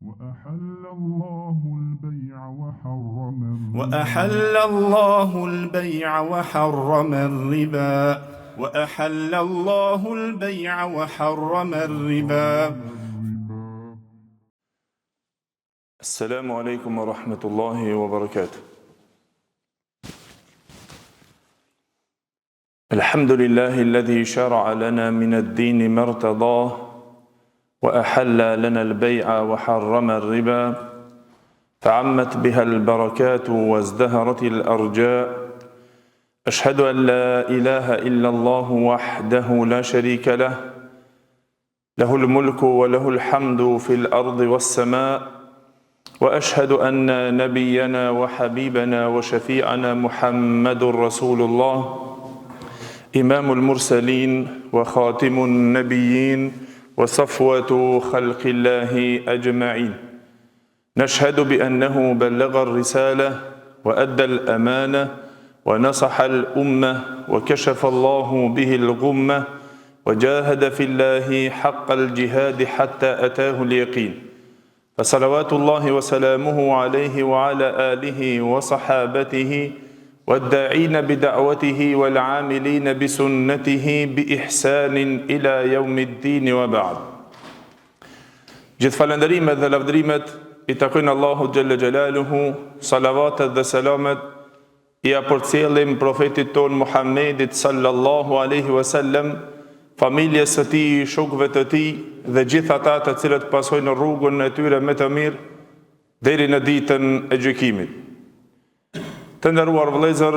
وأحل الله البيع وحرم الربا وأحل الله البيع وحرم الربا. السلام عليكم ورحمة الله وبركاته. الحمد لله الذي شرع لنا من الدين ما ارتضاه وأحل لنا البيع وحرم الربا فعمت بها البركات وازدهرت الأرجاء. أشهد أن لا إله إلا الله وحده لا شريك له له الملك وله الحمد في الأرض والسماء. وأشهد أن نبينا وحبيبنا وشفيعنا محمد رسول الله إمام المرسلين وخاتم النبيين وصفوة خلق الله أجمعين. نشهد بأنه بلغ الرسالة وأدى الأمانة ونصح الأمة وكشف الله به الغمة وجاهد في الله حق الجهاد حتى أتاه اليقين. فصلوات الله وسلامه عليه وعلى آله وصحابته والداعين بدعوته والعاملين بسنته بإحسان إلى يوم الدين وبعد. Gjithë falënderimet dhe lavdërimet I takojnë Allahu Gjelle Gjelaluhu, salavatet dhe selamet I apërcjellim profetit ton Muhammedit sallallahu alaihi wasallam, familjes së tij, shokëve të tij dhe gjithë ata të cilët pasojnë rrugën e tyre me të mirë deri në ditën e gjykimit. Të nderuar vëllezër,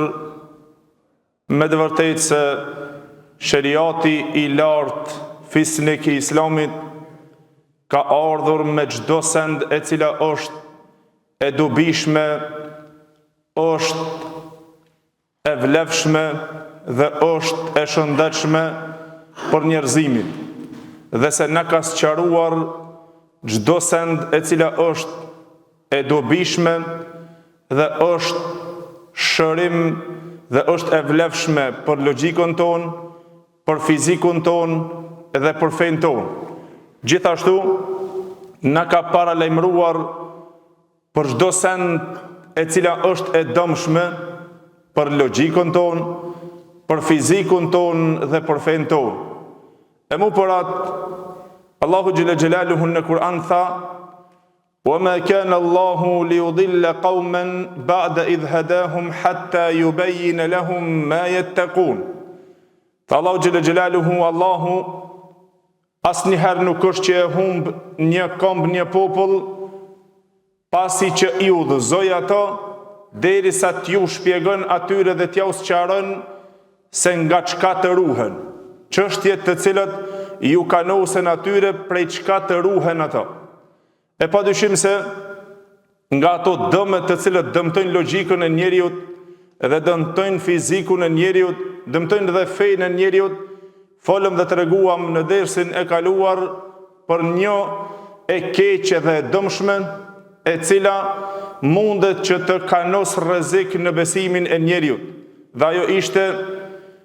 me të vërtetë se shariati I lartë fisnik I Islamit ka ardhur me çdo send e cila është e dobishme, është e vlefshme dhe është e shëndetshme për njerëzimin, dhe se na ka sqaruar çdo send e cila është e dobishme dhe është shërim dhe është e vlefshme për logjikën tonë, për fizikun tonë dhe për fenë tonë. Gjithashtu, na ka paralajmëruar për çdo send e cila është e dëmshme për logjikën tonë, për fizikun tonë dhe për fenë tonë. E mu për atë, Allahu Gjelle Gjelaluhu në Kur'an tha: وَمَا كَانَ اللَّهُ لِيُضِلَّ قَوْمًا بَعْدَ إِذْ هَدَاهُمْ حَتَّى يُبَيِّنَ لَهُمْ مَا يَتَّقُونَ. Tha Allahu Gjelle Gjelaluhu, Allahu asnjëherë nuk është që e humb një komb, një popull, pasi që I udhëzoi ato, derisa t'ju shpjegon atyre dhe t'ja sqaron se nga çka të ruhen, çështjet të cilat ju kanosen atyre prej çka të ruhen ato. E padyshim se nga ato dëmet të cilët dëmtojnë logjikën e njeriut dhe dëmtojnë fizikun e njeriut, dëmtojnë dhe fejnë e njeriut, folëm dhe të reguam në dersin e kaluar për një e keqe dhe dëmshme, e cila mundet që të kanos rrezik në besimin e njeriut. Dhe ajo ishte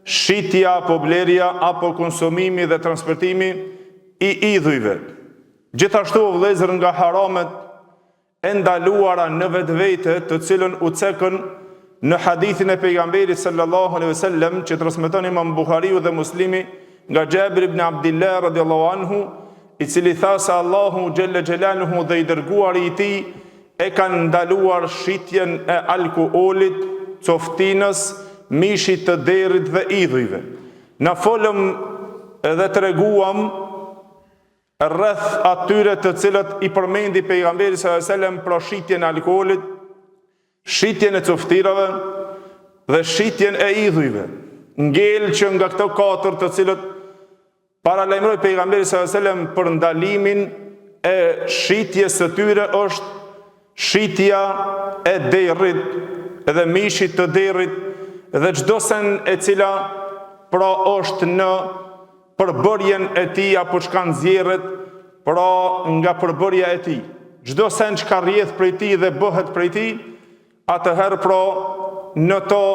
shitja apo blerja apo konsumimi dhe transportimi I idhujve. Gjithashtu vëllezër, nga haramet e ndaluara në vetvete, të cilën u cekën në hadithin e pejgamberit sallallahu alaihi wasallam që transmeton Imam Buhariu dhe Muslimi nga Jabir ibn Abdillah radhiyallahu anhu, I cili tha se Allahu Gjelle Gjelaluhu dhe I dërguari I tij e kanë ndaluar shitjen e alkoolit, coftinës, mishit të derrit dhe idhujve. Na folëm edhe të reguam rreth atyre të cilët I përmendi pejgamberi sallallahu alaihi wasallam për shitjen e alkoolit, shitjen e coftirave dhe shitjen e idhujve. Ngel që nga këto katër të cilët paralajmëroi pejgamberi sallallahu alaihi wasallam për ndalimin e shitjes së tyre është shitja e derrit dhe mishit të derrit dhe çdo sen e cila pra është në përbërjen e tij apo çka nxjerret pra nga përbërja e tij. Çdo sen që ka rrjedh prej tij dhe bëhet prej tij, atëherë pra në to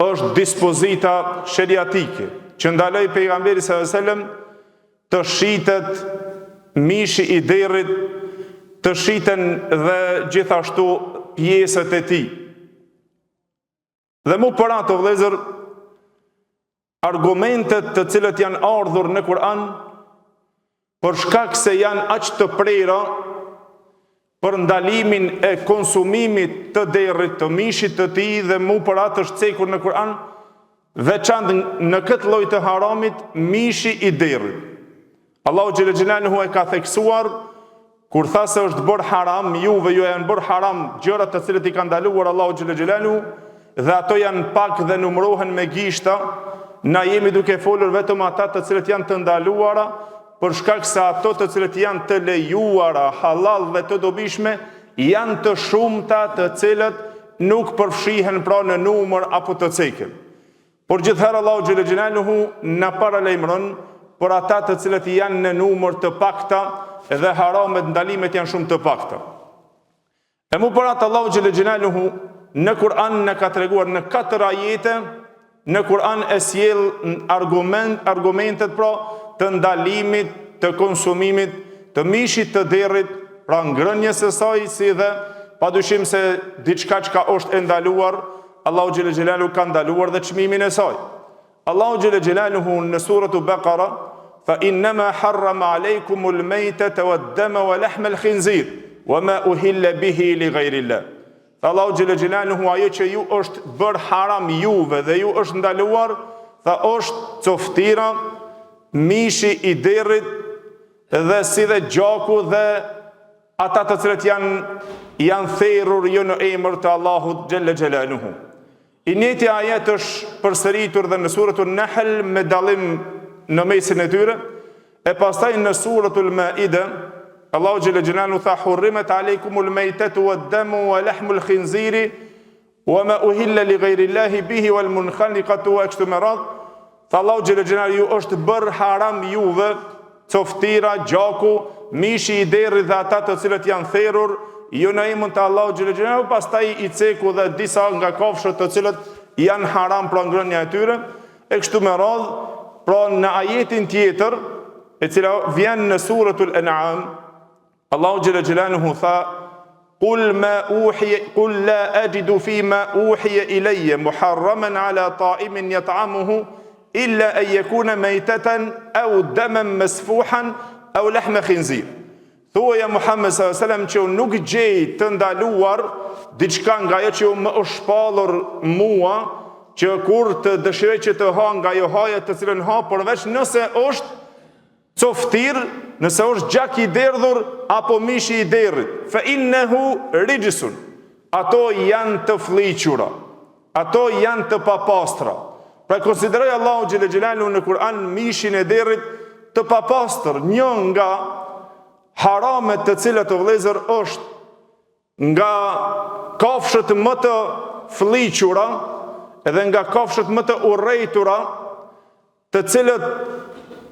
është dispozita sheriatike që ndaloi pejgamberi sallallahu alajhi wasallam të shitet mishi I derrit të shiten dhe gjithashtu pjesët e tij. Dhe mu për ato vëllezër, argumentet të cilët janë ardhur në Kur'an, për shkak se janë aq të prera për ndalimin e konsumimit të derrit, të mishit të tij, dhe mu për atë është cekur në Kur'an, veçantë në këtë lloj të haramit, mishi i derrit. Allahu xhelle xhelaluhu e ka theksuar kur tha se është bërë haram, juve ju janë bërë haram gjërat të cilët i ka ndaluar Allahu xhelle xhelaluhu, dhe ato janë pak dhe numërohen me gishta. Na jemi duke folur vetëm ata të cilët janë të ndaluara, për shkak se ato të cilët janë të lejuara, halal dhe të dobishme, janë të shumta të cilët nuk përfshihen pra në numër apo të cekën. Por gjithherë Allahu xhelle xhelaluhu na paralajmëron për ata të cilët janë në numër të pakta dhe haramet, ndalimet janë shumë të pakta. E mu për atë Allahu xhelle xhelaluhu në Kur'an në ka treguar në 4 ajete, në Kur'an e sjell argumentet pra të ndalimit, të konsumimit, të mishit të derrit, pra ngrënjes së saj, si dhe padyshim se diçka që është e ndaluar, Allahu xhelle xhelaluhu ka ndaluar dhe çmimin e saj. Allahu xhelle xhelaluhu në suratu Baqara fa innama harrama alaykumul maytata wad-dama wa lahmal khinzir wama uhilla bihi li ghayrillah. Allahu xhelle xhelaluhu ajo që ju është bërë haram juve dhe ju është ndaluar, tha është coftira, mishi i derrit dhe si dhe gjaku dhe ata të cilët janë therrur jo në emër të Allahut xhelle xhelaluhu. I njëjti ajet është përsëritur dhe në suratul Nahl me dallim në mesin e tyre, e pastaj në suratul Maide Allahu xhelle xhelaluhu tha hurrimat alaykumul maytatu wad-damu wa lahmul khinziri wama uhilla li ghayrillahi bihi wal munkhaniqatu wa kështu me radhë. Tha Allahu xhelle xhelaluhu ju është bërë haram juve coftira, gjaku, mishi i derrit dhe ata të cilët janë therrur jo në emrin të Allahu xhelle xhelaluhu, pastaj i ceku dhe disa nga kafshët të cilët janë haram pra ngrënia e tyre, e kështu me radhë. Pra në ajetin tjetër, e cila vjen në suratul An'am, Allahu xhelle xhelaluhu tha Qul la ajidu fima uhiya ilayya muharraman ala ta'imin yat'amuhu illa an yakuna maytatan aw daman masfuhan aw lahma khinzir. Thuaja Muhammed sallallahu alaihi wasallam që nuk gjej të ndaluar diçka nga ajo që më është shpallur mua, që kur të dëshiroj që të ha nga ajo haja të cilën ha, përveç nëse është coftir, nëse është gjak i derdhur apo mishi i derrit, fa innahu rijsun. Ato janë të fliqura, ato janë të papastra. Pra konsideroj Allahu xhelle xhelaluhu në Kur'an mishin e derrit të papastër. Një nga haramet të cilat të vëllezër është nga kafshët më të fliqura edhe nga kafshët më të urrejtura, të cilët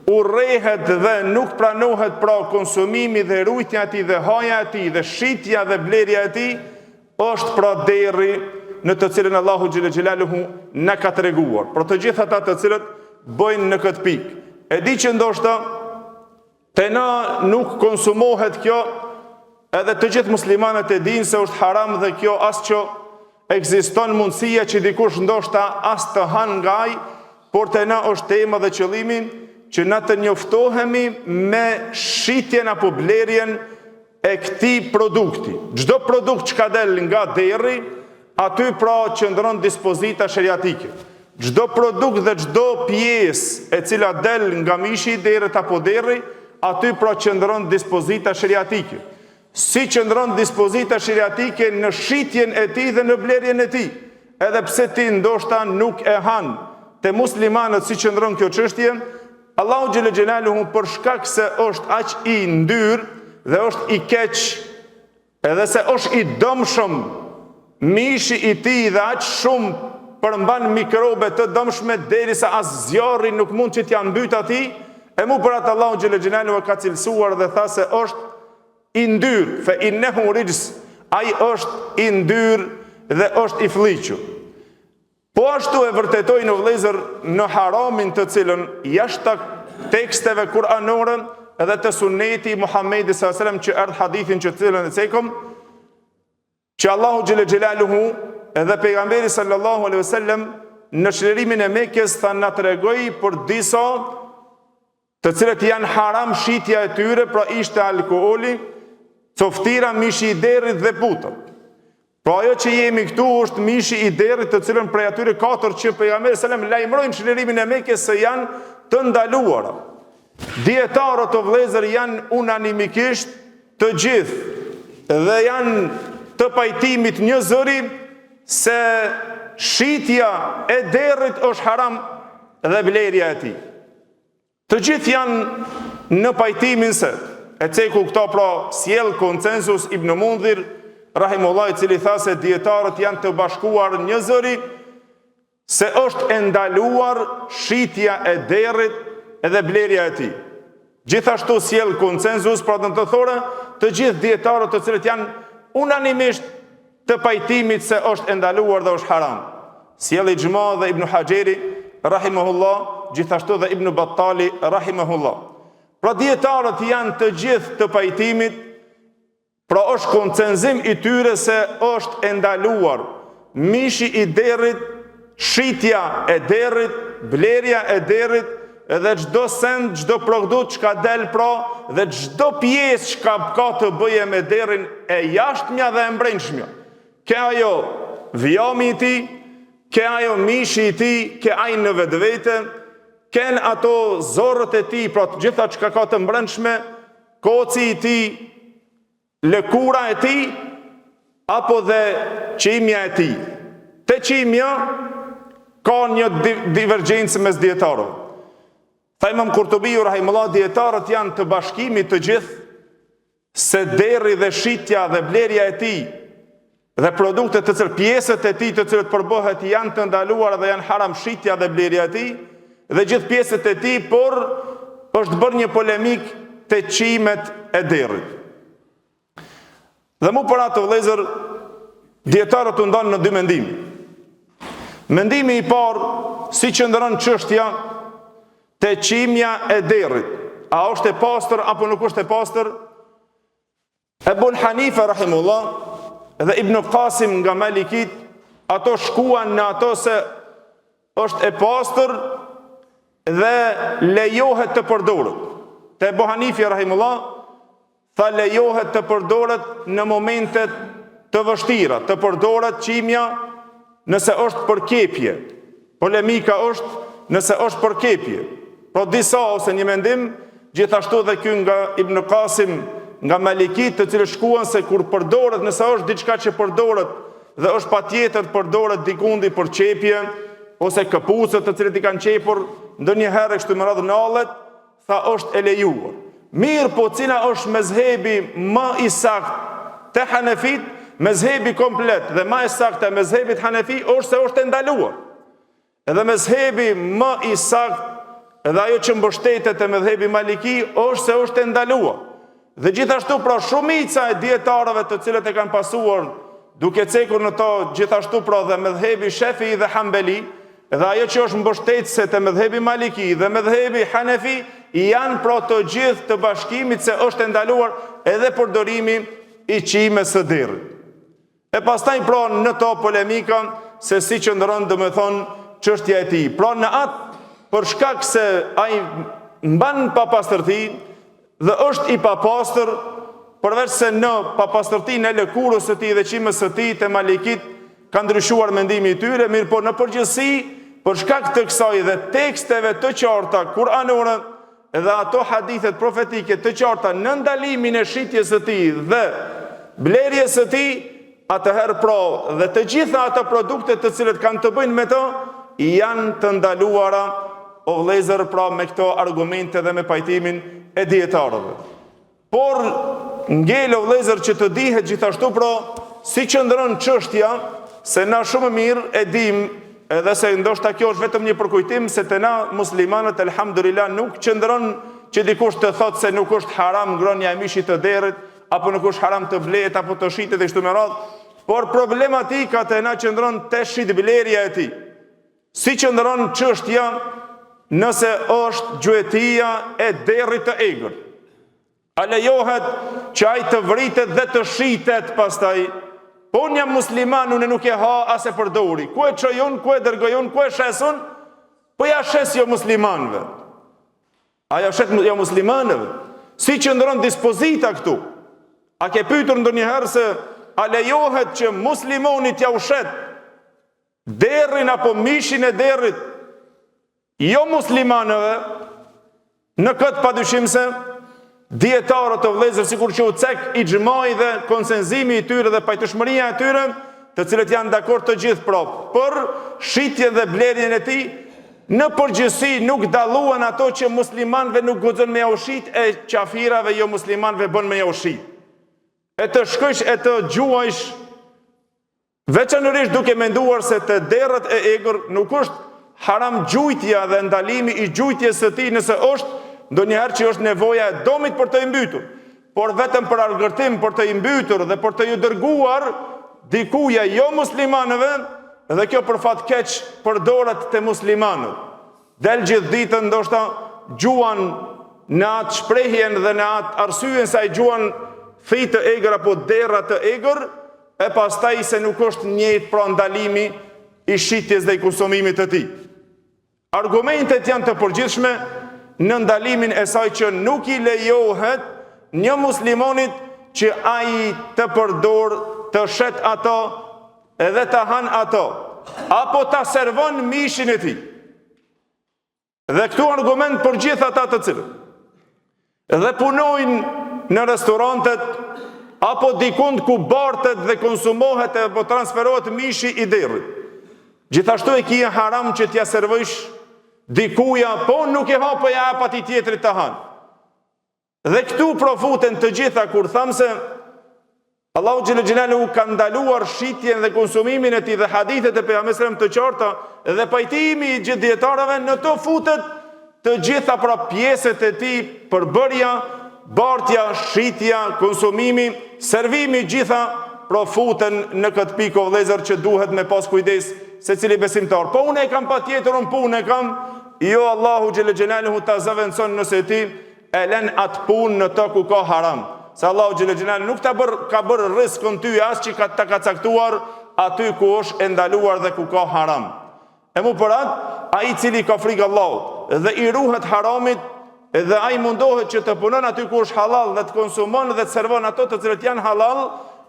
urrehet dhe nuk pranohet pra konsumimi dhe rujtja e tij dhe haja e tij dhe shitja dhe blerja e tij, është pra derri në të cilën Allahu xhelle xhelaluhu na ka treguar. Për të gjithë ata të cilët bëjnë në këtë pikë. E di që ndoshta te na nuk konsumohet kjo, edhe të gjithë muslimanët e dinë se është haram dhe kjo as që ekziston mundësia që dikush ndoshta as të hanë nga ai, por te na është tema dhe qëllimi që na të njoftohemi me shitjen apo blerjen e këtij produkti. Çdo produkt që ka del nga derri, aty pra qëndron dispozita sheriatike. Çdo produkt dhe çdo pjesë e cila del nga mishi i derrit apo derri, aty pra qëndron dispozita sheriatike. Si qëndron dispozita sheriatike në shitjen e tij dhe në blerjen e tij. Edhe pse ti ndoshta nuk e han, te muslimanët si qëndron kjo çështje, Allahu xhelle xhelaluhu për shkak se është aq i ndyr dhe është i keq, edhe se është i dëmshëm, mishi i tij dhe aq shumë përmban mikrobe të dëmshme derisa as zjarri nuk mund që t'ja mbyt atij, e mu për atë Allahu xhelle xhelaluhu ka cilësuar dhe tha se është i ndyr, fa innehu rijs, ai është i ndyr dhe është i fliqur. Po ashtu e vërtetoj në vëllezër në haramin të cilën jashtë teksteve kuranore, edhe të sunneti Muhammedi s.a.s. që erdhë hadithin që cilën e cekëm, që Allahu xhelaluhu edhe pejgamberi sallallahu alaihi wasallam në çlirimin e Mekës tha na tregoi për disa të cilët janë haram shitja e tyre, pra ishte alkooli, coftira, mishi i derrit dhe putët. Pra ajo që jemi këtu është mishi i derrit, të cilën prej atyre 4 që pejgamberi sallallahu alaihi wasallam lajmërojnë çlirimin e Mekës se janë të ndaluara. Dietarët o vëllezër janë unanimikisht të gjithë dhe janë të pajtimit një zëri se shitja e derrit është haram dhe blerja e tij. Të gjithë janë në pajtimin se e ceku këto pra sjell konsensus Ibn Mundhir rahimullah, i cili tha se dietarët janë të bashkuar një zëri se është e ndaluar shitja e derrit edhe blerja e tij. Gjithashtu sjell konsensus, pra do të thonë të gjithë dietarët të cilët janë unanimisht të pajtimit se është e ndaluar dhe është haram. Sjell ixhma dhe Ibn Hajeri rahimahullah, gjithashtu dhe Ibn Battali rahimahullah. Pra dietarët janë të gjithë të pajtimit, pra është konsenzim i tyre se është e ndaluar mishi i derrit, shitja e derrit, blerja e derrit, edhe çdo send, çdo produkt që ka del pra, dhe çdo pjesë që ka të bëje me derrin e jashtëmja dhe e mbrëmshmja. Ke ajo vjami i tij, ke ajo mishi i tij, ke ai në vetvete, ken ato zorrët e tij, pra të gjitha që ka të mbrëmshme, koci i tij, lëkura e tij, apo dhe qimja e tij. Te qimja ka një divergjencë mes dietarëve. Tha Imam Kurtubiu rahimullah, dietarët janë të bashkimit të gjithë se derri dhe shitja dhe blerja e tij dhe produktet të cilët, pjesët e tij të cilët përbohet janë të ndaluara dhe janë haram shitja dhe blerja e tij, dhe gjithë pjesët e tij, por është bërë një polemik te qimet e derrit. Dhe mu për atë vëllezër, dietarët u ndonë në 2 mendime. Mendimi i parë, si qëndron çështja te qimja e derrit, a është e pastër apo nuk është e pastër? Ebu Hanife rahimullah dhe Ibn Qasim nga Malikit, ato shkuan në ato se është e pastër dhe lejohet të përdoret. Te Ebu Hanife rahimullah tha lejohet të përdoret në momentet të vështira, të përdoret qimja nëse është për kepje. Polemika është nëse është për kepje. Pro disa ose një mendim, gjithashtu dhe ky nga Ibn Qasim nga Malikit, të cilë shkuan se kur përdoret, nëse është diçka që përdoret dhe është patjetër të përdoret dikundi për qepje, ose këpucët të cilët i kanë qepur ndonjëherë kështu me radhë nallet, tha është e lejuar. Mirë, po cila është mezhebi më i saktë te Hanefit, mezhebi komplet dhe më i saktë te mezhebit Hanefi është se është e ndaluar. Edhe mezhebi më i saktë edhe ajo që mbështetet te mezhebi Maliki është se është e ndaluar. Dhe gjithashtu pra shumica e dietarëve të cilët e kanë pasuar duke cekur në to, gjithashtu pra dhe mezhebi Shefi dhe Hambeli, edhe ajo që është mbështetëse te mezhebi Maliki dhe mezhebi Hanefi, janë pra të gjithë të bashkimit se është e ndaluar edhe përdorimi i qimes së derrit. E pastaj pra në to polemika se si qëndron domethënë çështja e tij. Pra në atë për shkak se ai mban papastërti dhe është i papastër, përveç se në papastërtinë e lëkurës së tij dhe qimes së tij te Malikit ka ndryshuar mendimi i tyre, mirë po në përgjithësi për shkak të kësaj dhe teksteve të qarta kuranore dhe ato hadithet profetike të qarta në ndalimin e shitjes së tij dhe blerjes së tij, atëherë pra dhe të gjitha ato produkte të cilët kanë të bëjnë me to janë të ndaluara, o vëllezër, pra me këto argumente dhe me pajtimin e dietarëve. Por ngel, o vëllezër, që të dihet gjithashtu pra si qëndron çështja, se na shumë mirë e dim, edhe se ndoshta kjo është vetëm një përkujtim, se te na muslimanët elhamdulillah nuk qëndron që dikush të thotë se nuk është haram ngronia e mishit të derrit, apo nuk është haram të blehet apo të shitet e kështu me radhë, por problematika te na qëndron te shitblerja e tij. Si qëndron çështja nëse është gjuetia e derrit të egër. A lejohet që ai të vritet dhe të shitet pastaj? Po unë jam musliman, unë nuk e ha as e përdori. Ku e çojon, ku e dërgojon, ku e shesun? Po ja shes jo muslimanëve. A ja shes jo muslimanëve? Si qëndron dispozita këtu? A ke pyetur ndonjëherë se a lejohet që muslimonit ja ushet derrin apo mishin e derrit jo muslimanëve? Në këtë padyshim se dietarët e vëllezër, sikur që u cek ixhmai dhe konsenzimi i tyre dhe pajtueshmëria e tyre, të cilët janë dakord të gjithë për shitjen dhe blerjen e tij, në përgjithësi nuk dalluan ato që muslimanëve nuk guxon me ushit e qafirave jo muslimanëve bën me ushit. E të shkojsh e të gjuajsh, veçanërisht duke menduar se të derrat e egër nuk është haram gjujtja dhe ndalimi i gjujtjes së tij nëse është ndonjëherë që është nevoja e domit për të i mbytur, por vetëm për argërtim, për të i mbytur dhe për të ju dërguar dikuja jo muslimanëve, dhe kjo për fat keq përdoret te muslimanët. Del gjithë ditën ndoshta gjuan në atë shprehjen dhe në atë arsyen se ai gjuan fi të egër apo derra të egër, e pastaj se nuk është njëjtë pra ndalimi i shitjes dhe i konsumimit të tij. Argumentet janë të përgjithshme në ndalimin e saj që nuk i lejohet një muslimonit që ai të përdor, të shet ato edhe të han ato, apo ta servon mishin e tij. Dhe këtu argument për gjithë ata të cilët dhe punojnë në restorantet apo dikund ku bartet dhe konsumohet apo transferohet mishi i derrit. Gjithashtu e kije haram që t'ja servojsh dikuja, po nuk e ha, po ja hap atij tjetrit të han. Dhe këtu profuten të gjitha kur tham se Allahu xhël xhelalu ka ndaluar shitjen dhe konsumimin e tij dhe hadithet e pejgamberit të qarta dhe pajtimi i gjithë dietarëve në to futet të gjitha pra pjesët e tij, përbërja, bartja, shitja, konsumimi, servimi, gjitha profuten në këtë pikë o vëllezër që duhet me pas kujdes secili besimtar. Po unë e kam patjetër, unë punë e kam, jo Allahu xhël xhelalu ta zaventson nëse ti e lën atë punë në to ku ka haram. Se Allahu xhël xhelalu nuk ka bërë rrezikun ty as që ta ka caktuar aty ku është e ndaluar dhe ku ka haram. E mu për atë, ai i cili ka frikë Allahut dhe i ruhet haramit, dhe ai mundohet që të punon aty ku është halal dhe të konsumon dhe të servon ato të cilët janë halal,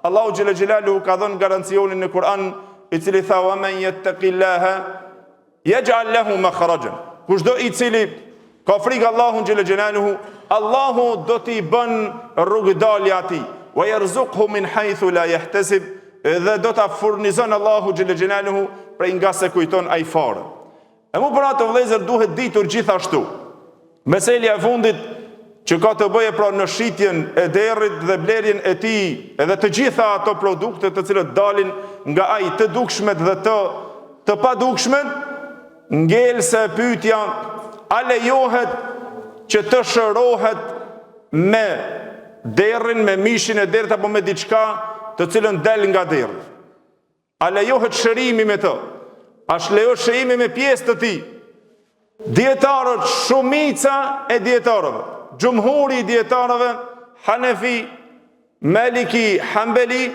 Allahu xhël xhelalu ka dhënë garancionin në Kur'an, i cili tha: "Wa man yattaqillaha yaj'al lahu makhrajan." Kushdo i cili ka frikë Allahun xhël xhelaluhu, Allahu do t'i bën rrugëdalje atij. Wa yarzuqhu min haythu la yahtasib, dhe do ta furnizon Allahu xhël xhelaluhu prej nga se kujton ai fare. E mu për atë vëllezër duhet ditur gjithashtu meselja e fundit që ka të bëje pra në shitjen e derrit dhe blerjen e tij, edhe të gjitha ato produkte të cilët dalin nga ai të dukshmet dhe të padukshmet, ngelse pyetja: a lejohet që të shërohet me derrin, me mishin e derrit apo me diçka të cilën del nga derri? A lejohet shërimi me të? A lejohet shërimi me pjesë të tij? Dietarët, shumica e dietarëve, xhumhuri i dietarëve, Hanefi, Maliki, Hanbali,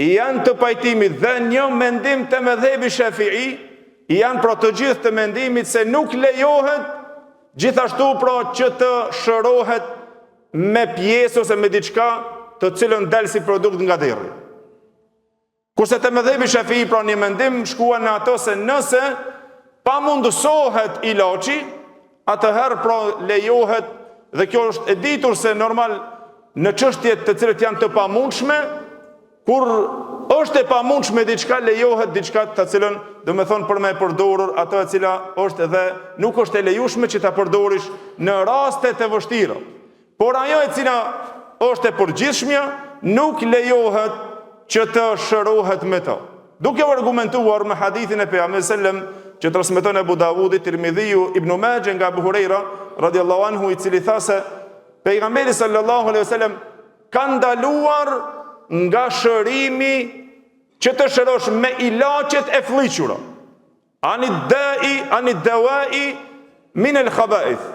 janë të pajtimit dhe një mendim të mëdhëbi Shafi'i, janë pra të gjithë të mendimit se nuk lejohet gjithashtu pra që të shërohet me pjesë ose me diçka të cilën del si produkt nga derri. Kurse të mëdhëbi Shafi'i pra një mendim shkuan në ato se nëse pa mundësohet ilaçi, atëherë pra lejohet, dhe kjo është e ditur se normal në çështjet të cilët janë të pamundshme, kur është e pamundshme diçka, lejohet diçka të cilën, do me thonë për me përdorur, ato e cila është edhe nuk është e lejushme që ta përdorish në raste të vështira. Por ajo e cila është e përgjithshmja, nuk lejohet që të shërohet me to. Duke u argumentuar me hadithin e pejgamberit sallallahu që transmeton Abu Davudi, Tirmidhiu, Ibn Majah nga Abu Huraira radhiyallahu anhu, i cili tha se pejgamberi sallallahu alaihi wasallam ka ndaluar nga shërimi që të shërosh me ilaçet e fllihura. Ani dawai min al khaba'ith.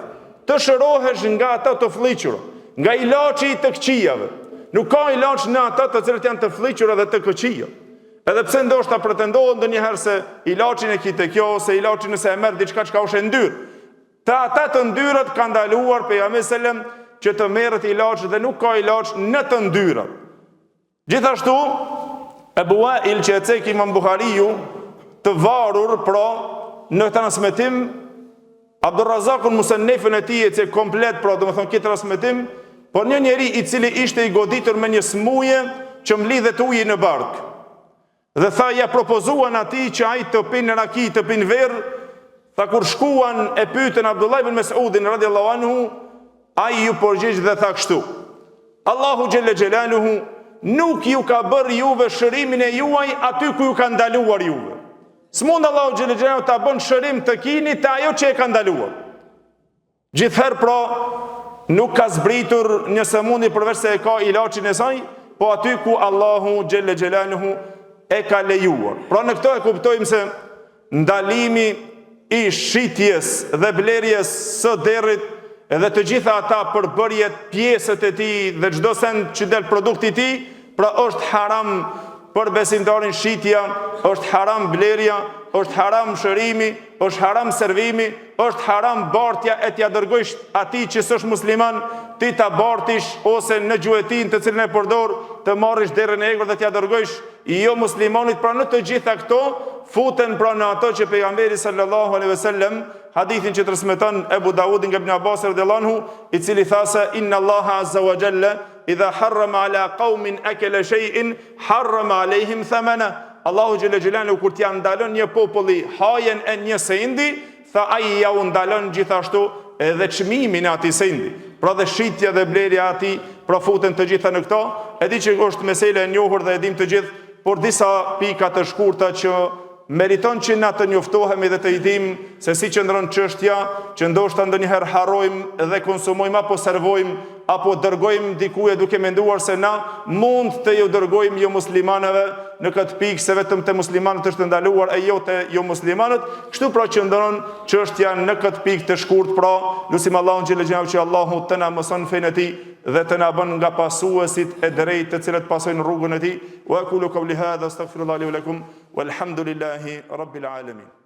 Të shërohesh nga ato të fllihura, nga ilaçi të këqijave. Nuk ka ilaç në ata të cilët janë të fllëqura dhe të këqija. Edhe pse ndoshta pretendohet ndonjëherë se ilaçin e kite kjo, ose ilaçin nëse e merr diçka çka është e ndyrë. Të ata të ndyrët ka ndaluar pejgamberi selam që të merret ilaç dhe nuk ka ilaç në të ndyrat. Gjithashtu, Ebu Wail që e cek Imam Buhariu të varur pra në transmetim Abdurrazakun Musannefin e tij e cek komplet pra domethënë këtë transmetim, por një njeri i cili ishte i goditur me një smuje që mlidhet uji në bark. Dhe tha ja propozuan atij që ai të pinë raki, të pinë verë. Tha kur shkuan e pyetën Abdullah ibn Mas'udin radhiyallahu anhu, ai ju përgjigj dhe tha kështu: Allahu xhelle xhelaluhu nuk ju ka bërë juve shërimin e juaj aty ku ju ka ndaluar juve. S'mund Allahu xhelle xhelaluhu ta bën shërim të kini te ajo që e ka ndaluar. Gjithherë pra nuk ka zbritur një sëmundje përveç se e ka ilaçin e saj, po aty ku Allahu xhelle xhelaluhu e ka lejuar. Pra në këto e kuptojmë se ndalimi i shitjes dhe blerjes së derrit edhe të gjitha ata përbërjet, pjesët e tij dhe çdo send që del produkti i tij, pra është haram për besimtarin shitja, është haram blerja, është haram shërimi, është haram servimi, është haram bartja e t'ja dërgojsh atij që s'është musliman, ti ta bartish ose në gjuetin të cilën e përdor të marrish derën e egër dhe t'ja dërgojsh jo muslimanit. Pra në të gjitha këto futen pra në ato që pejgamberi sallallahu alaihi wasallam, hadithin që transmeton Ebu Daudi nga Ibn Abbas radhiyallahu anhu, i cili tha se inna Allaha azza wa jalla idha harrama ala qaumin akala shay'in harrama alaihim thamana. Allahu xhelle xhelalu kur t'ia ndalon një populli hajen e një sendi, tha ai ja u ndalon gjithashtu edhe çmimin e atij sendi. Pra dhe shitja dhe blerja e atij profuten të gjitha në këto. E di që është mesela e njohur dhe e dim të gjithë, por disa pika të shkurta që meriton që na të njoftohemi dhe të i dim se si qëndron çështja, që ndoshta ndonjëherë harrojmë dhe konsumojmë apo servojmë apo dërgojmë dikuje duke menduar se na mund të ju dërgojmë jo muslimanëve në këtë pikë se vetëm te muslimanët është ndaluar e jo te jo muslimanët. Kështu pra qëndron çështja në këtë pikë të shkurt. Pra lutim Allahun xhelalu xhelalu që Allahu të na mëson fenë e tij dhe të na bën nga pasuesit e drejtë të cilët pasojnë rrugën e tij. Wa aqulu qawli hadha astaghfirullahi li wa lakum walhamdulillahi rabbil alamin.